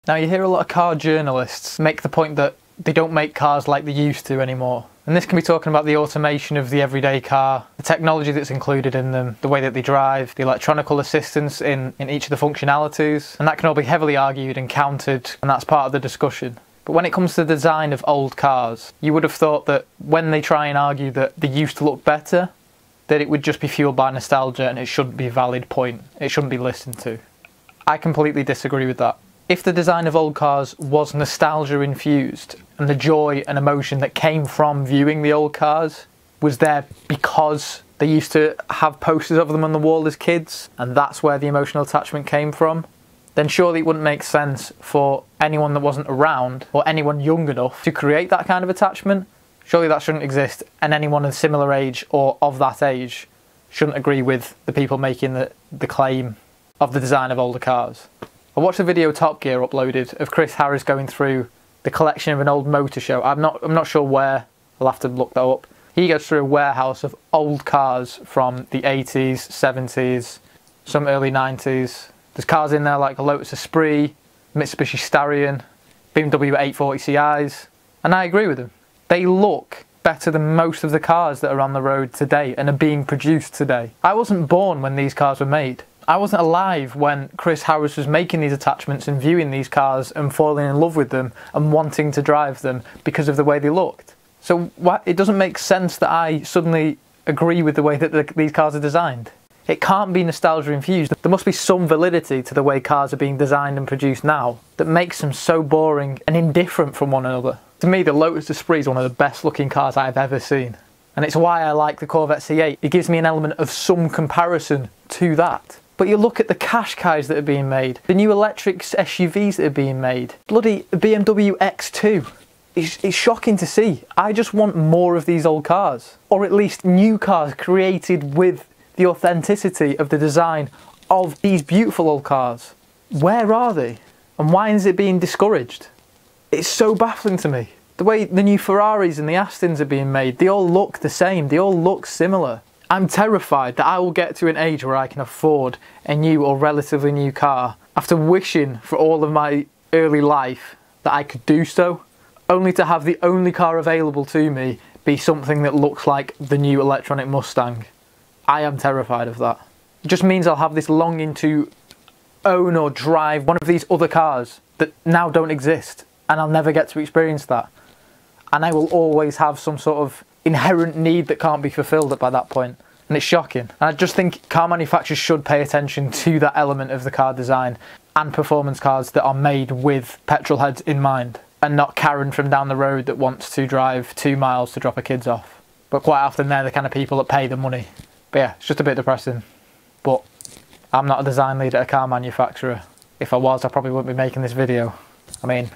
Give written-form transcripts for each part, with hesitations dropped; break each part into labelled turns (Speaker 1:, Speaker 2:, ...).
Speaker 1: Now you hear a lot of car journalists make the point that they don't make cars like they used to anymore. And this can be talking about the automation of the everyday car, the technology that's included in them, the way that they drive, the electronical assistance in each of the functionalities. And that can all be heavily argued and countered, and that's part of the discussion. But when it comes to the design of old cars, you would have thought that when they try and argue that they used to look better, that it would just be fueled by nostalgia and it shouldn't be a valid point. It shouldn't be listened to. I completely disagree with that. If the design of old cars was nostalgia infused and the joy and emotion that came from viewing the old cars was there because they used to have posters of them on the wall as kids and that's where the emotional attachment came from, then surely it wouldn't make sense for anyone that wasn't around or anyone young enough to create that kind of attachment. Surely that shouldn't exist, and anyone of a similar age or of that age shouldn't agree with the people making the claim of the design of older cars. I watched a video Top Gear uploaded of Chris Harris going through the collection of an old motor show. I'm not sure where, I'll have to look that up. He goes through a warehouse of old cars from the 80s, 70s, some early 90s. There's cars in there like a Lotus Esprit, Mitsubishi Starion, BMW 840 Ci's, and I agree with him. They look better than most of the cars that are on the road today and are being produced today. I wasn't born when these cars were made. I wasn't alive when Chris Harris was making these attachments and viewing these cars and falling in love with them and wanting to drive them because of the way they looked. So it doesn't make sense that I suddenly agree with the way that these cars are designed. It can't be nostalgia infused. There must be some validity to the way cars are being designed and produced now that makes them so boring and indifferent from one another. To me, the Lotus Esprit is one of the best looking cars I've ever seen. And it's why I like the Corvette C8. It gives me an element of some comparison to that. But you look at the Qashqais that are being made, the new electric SUVs that are being made, bloody BMW X2. It's shocking to see. I just want more of these old cars. Or at least new cars created with the authenticity of the design of these beautiful old cars. Where are they? And why is it being discouraged? It's so baffling to me. The way the new Ferraris and the Astons are being made, they all look the same, they all look similar. I'm terrified that I will get to an age where I can afford a new or relatively new car after wishing for all of my early life that I could do so, only to have the only car available to me be something that looks like the new electronic Mustang. I am terrified of that. It just means I'll have this longing to own or drive one of these other cars that now don't exist, and I'll never get to experience that. And I will always have some sort of inherent need that can't be fulfilled by that point. And it's shocking. And I just think car manufacturers should pay attention to that element of the car design and performance cars that are made with petrol heads in mind, and not Karen from down the road that wants to drive 2 miles to drop her kids off. But quite often they're the kind of people that pay the money. But yeah, it's just a bit depressing. But I'm not a design lead at a car manufacturer. If I was, I probably wouldn't be making this video. I mean,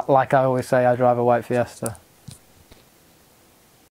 Speaker 1: like I always say, I drive a white Fiesta.